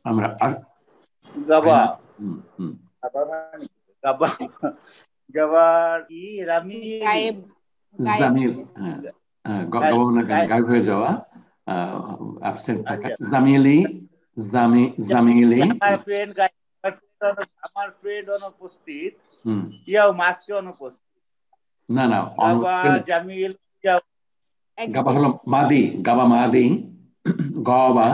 আমরা গাবা হুম হুম গাবা মানে গাবা গাবার কি রামিলি গায়েব জামিল হ্যাঁ গাবা মানে গায়েব হয়ে যাওয়া অ্যাবসেন্ট থাকা আচ্ছা জামিলি জামিলি আমার ফ্রেন্ড অনুপস্থিত হুম ইয়াও মাসকে অনুপস্থিত না না গাবা জামিল ইয়াও গাবা হলো মাদি গাবা মাদি গাবা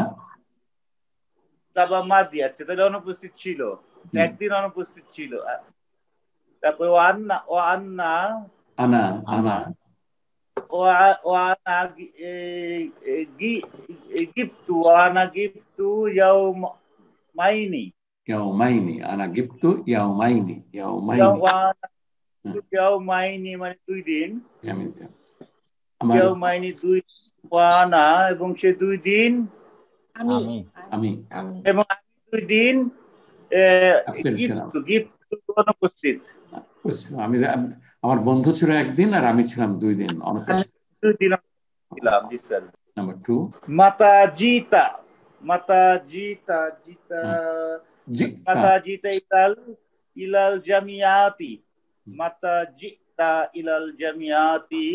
গাবা মাদি আছে তাহলে অনুপস্থিত ছিল একদিন অনুপস্থিত ছিল তারপর ও আন্না আনা আনা ও আনা গিপ্তু আনা গিপ্তু ইয়াউমাইনি ইয়াউমাইনি আনা গিপ্তু ইয়াউমাইনি ইয়াউমাইনি মানে 2 দিন আমার ইয়াউমাইনি 2 ওয়ানা এবং সে 2 দিন আমি আমি এবং আমি 2 দিন absent ছিলাম। গিফট অনুপস্থিত আমি আমার বন্ধু ছিল একদিন আর আমি ছিলাম 2 দিন অনুপস্থিত 2 দিন ছিলাম জি স্যার নাম্বার 2 মাতা জিতা ইলাল জামিয়াতি মাতা জিতা ইলাল জামিয়াতি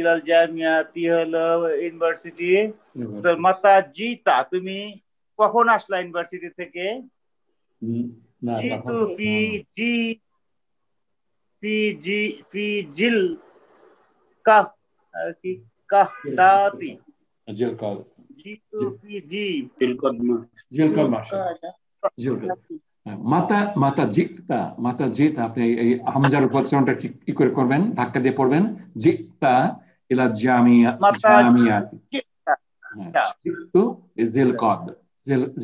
ইলাল জামিয়াতি হলো ইউনিভার্সিটি তো মাতা জিতা তুমি কখন আসলা ইউনিভার্সিটি থেকে জিতু ফি জিল কাহ কি কাহদাতি জিতু ফি জিলকদ মাসে মাতা জিতা আপনি এই হামজার উচ্চারণটা কি করে করবেন ধাক্কা দিয়ে পড়বেন জিতা ইলা জামিয়াতি জিতু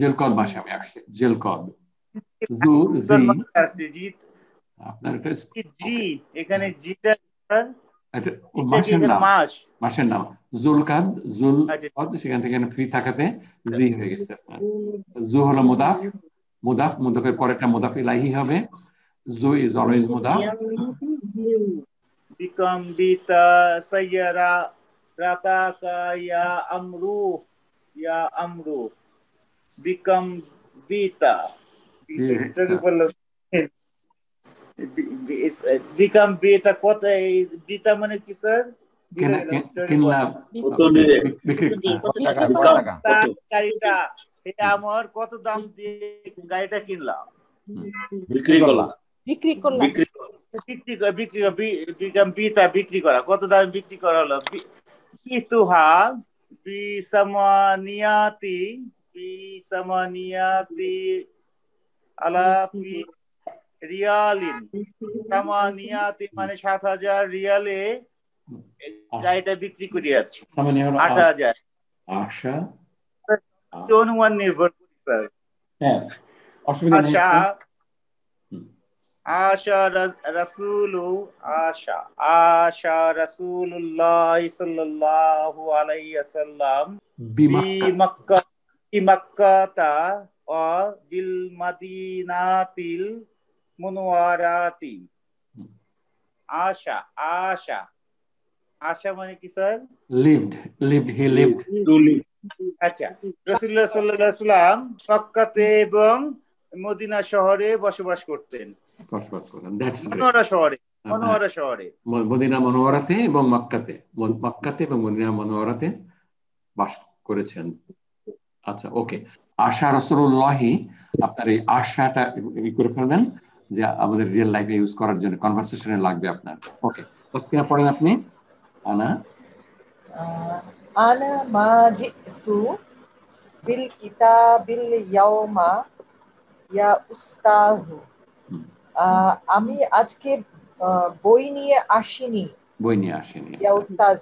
জিলকদ মাসে আমি আসছি জিলকদ আপনার এটা জি এখানে জিটা মাসের নাম জুলকাদ সেখান থেকে ফ্রি থাকাতে জি হয়ে গেছে আপনার জু হলো মুদাফের পরেরটা মুদাফ ইলাইহি হবে জু ইজ অলওয়েজ মুদাফ বিকাম বিতা সাইয়ারা রাতাকা ইয়া আমরু বিকাম বিতা এটাকে বললো বিকাম বিতা কত বিতা মানে কি স্যার গাড়িটা এটা আমার কত দাম দিয়ে গাড়িটা কিনলাম বিক্রি করা কত দামে বিক্রি করা হলো বিতুহা বিসামানিয়াতি আলাফি রিয়ালিন সামানিয়াতি মানে 7,000 রিয়ালে গাড়িটা বিক্রি করিয়াছি 8,000 আশা অনুমান নির্ভর করি স্যার হ্যাঁ অসুবিধা নেই আশা রাসূলুল্লাহ সাল্লাল্লাহু আলাইহি ওয়াসাল্লাম বিমাক্কাতা ওয়া বিল মাদিনাতিল মুনওয়ারাতি আশা মানে কি স্যার he lived আচ্ছা রাসূলুল্লাহ সাল্লাল্লাহু আলাইহি ওয়াসাল্লাম মক্কাতে এবং মদিনা শহরে বসবাস করতেন মনোয়ারা শহরে মদিনা মনোয়ারাতে এবং মক্কাতে এবং মদিনা মনোয়ারাতে বাস করেছেন আচ্ছা ওকে আশা রাসূলুল্লাহি আপনার এই আশাটা করে ফেলবেন যে আমাদের রিয়েল লাইফে ইউজ করার জন্য কনভারসেশনে লাগবে আপনার ওকে তাসকিনা পড়েন আপনি আনা মা জিতু বিল কিতাবিল ইয়াউমা ইয়া উস্তাযু আমি আজকে বই নিয়ে আসিনি ইয়া উস্তাজ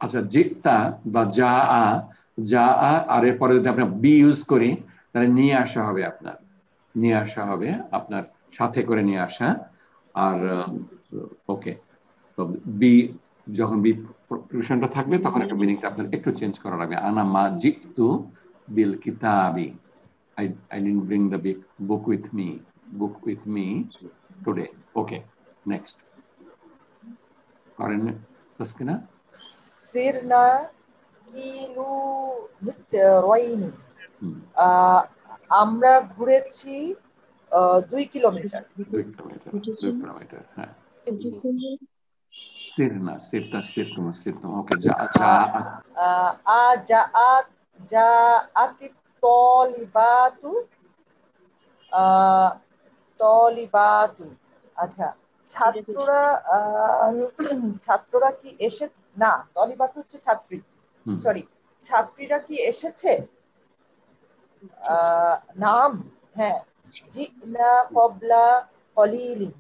আচ্ছা জিতা বা যা আর এর পরে যদি আমরা বি ইউজ করি তাহলে নিয়ে আসা হবে আপনার সাথে করে নিয়ে আসা আর ওকে তো বি যখন বি প্রিপোজিশনটা থাকবে তখন একটা মিনিংটা আপনার একটু চেঞ্জ করা লাগবে আনা মা জিতু বিল কিতাবি I didn't bring the book with me today. Okay, next. Karen, Taskina? Sirna kilu মিত্রাইনি আমরা ঘুরেছি 2 কিলোমিটার। 2 কিলোমিটার হ্যাঁ। সিরনা সিরতা সিরতুম সিরতুম ওকে জাআতি তলিবাতু তলিবাতু আচ্ছা ছাত্ররা কি না তলিবাতু হচ্ছে ছাত্রী, সরি ছাত্রীরা কি এসেছে? নাম হ্যাঁ জিনা কবলা কলিলিন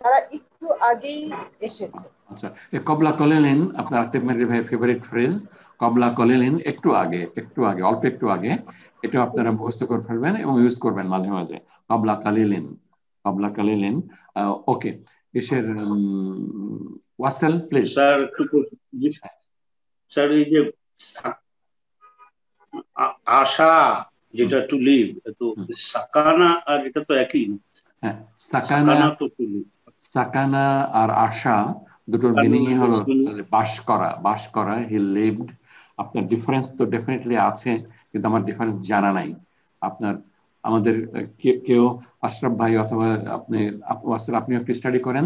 তারা একটু আগেই এসেছে। আচ্ছা এই কবলা কলিলিন আপনার আসিফ মেহরি ভাইয়ের ফেভারিট ফ্রেজ, কবলা কলিলিন একটু আগে অল্প একটু আগে, এটা আপনারা মুখস্থ করে ফেলবেন এবং ইউজ করবেন মাঝে মাঝে। কবলা কালিলিন ওকে। এসের ওয়াসেল প্লিজ। স্যার এই যে আশা যেটা টু লিভ, তো সাকানা আর এটা তো একই। হ্যাঁ সাকানা আর আশা দুটোর মিনিং হলো বাস করা। He lived. আপনার ডিফারেন্স তো ডেফিনেটলি আছে, কিন্তু আমার ডিফারেন্স জানা নাই। আপনার আমাদের কেউ আশরাফ ভাই অথবা আপনি একটু স্টাডি করেন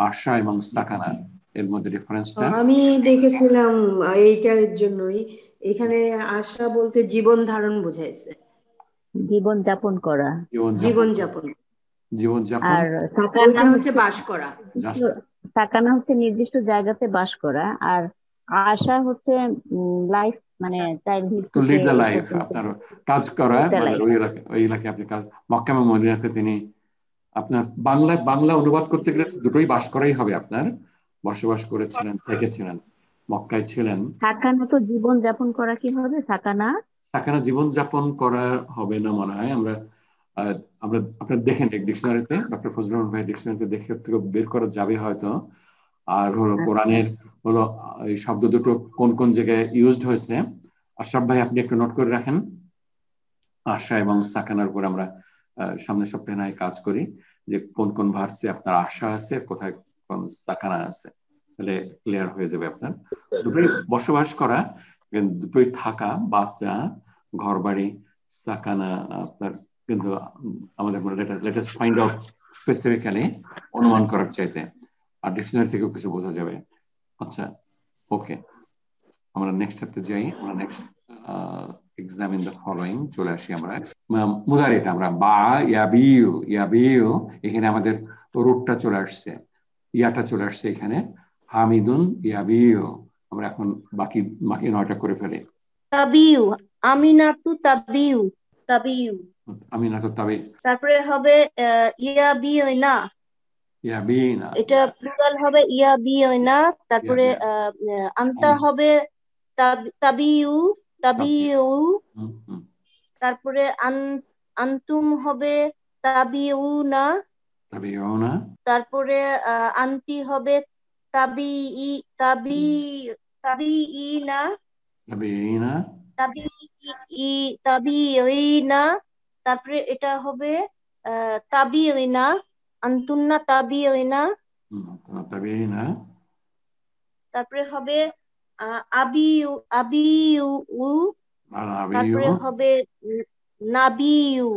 আশা এবং সাকানা এর মধ্যে ডিফারেন্সটা। আমি দেখেছিলাম এইটার জন্যই এখানে আশা বলতে জীবন ধারণ বোঝাইছে, জীবন যাপন করা, আর সাকানা হচ্ছে বাস করা। সাকানা হচ্ছে নির্দিষ্ট জায়গাতে বাস করা, আর আশা হচ্ছে লাইফ মানে childhood to lead the life, আপনার কাজ করা মানে ওই এলাকায় আপনি কাজ। মক্কা এবং মদিনাতে তিনি আপনার বাংলা অনুবাদ করতে গেলে দুটোই বাস করাই হবে। আপনার বসবাস করেছিলেন, থেকেছিলেন, মক্কায় ছিলেন। সাকানা তো জীবন যাপন করা কি হবে? সাকানা জীবন যাপন করা হবে না মনে হয়। আমরা আপনার দেখেন ডিকশনারিতে, ডক্টর ফজলুর রহমান ভাই ডিকশনারিতে দেখে বের করা যাবে হয়তো। আর হলো কোরআনের হলো এই শব্দ দুটো কোন কোন জায়গায় ইউজড হয়েছে, আশরাফ ভাই আপনি একটু নোট করে রাখেন। আশা এবং সাকানার উপর আমরা সামনের সপ্তাহে নয় কাজ করি, যে কোন কোন ভার্সে আপনার আশা আছে, কোথায় কোন সাকানা আছে, তাহলে ক্লিয়ার হয়ে যাবে। আপনার দুটোই বসবাস করা, দুটোই থাকা, বাচ্চা, ঘর বাড়ি, সাকানা আপনার। কিন্তু আমাদের লেটেস্ট ফাইন্ড আউট স্পেসিফিক্যালি অনুমান করার চাইতে, আর ডিকশনারি থেকেও কিছু বোঝা যাবে। আচ্ছা ওকে, আমরা নেক্সট হাতে যাই। আমরা নেক্সট এক্সামিন দ্য ফলোইং চলে আসি। আমরা মুদারিটা আমরা বা ইয়াবিউ এখানে আমাদের রুটটা চলে আসছে, ইয়াটা চলে আসছে এখানে। হামিদুন ইয়াবিউ। আমরা এখন বাকি 9টা করে ফেলি। তাবিউ, আমিনাতু তাবিউ, তারপরে হবে ইয়াবিউনা, এটা প্লুরাল হবে ইয়াবিউনা। তারপরে আনতা হবে তাবিউ, তারপরে আনতুম হবে তাবিউনা, তারপরে আনতি হবে তাবিইনা, তারপরে এটা হবে তাবিইনা, আনতুন্না তাবিইনা, তারপরে হবে আবিউ, তারপরে হবে নাবিউ।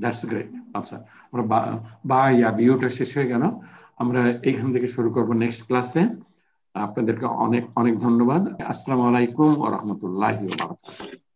That's great. আচ্ছা আমরা বা ইয়াবিউটা শেষ হয়ে গেল। আমরা এইখান থেকে শুরু করব নেক্সট ক্লাসে। আপনাদেরকে অনেক অনেক ধন্যবাদ। আসসালামু আলাইকুম ওয়া রাহমাতুল্লাহি ওয়া বারাকাতুহু।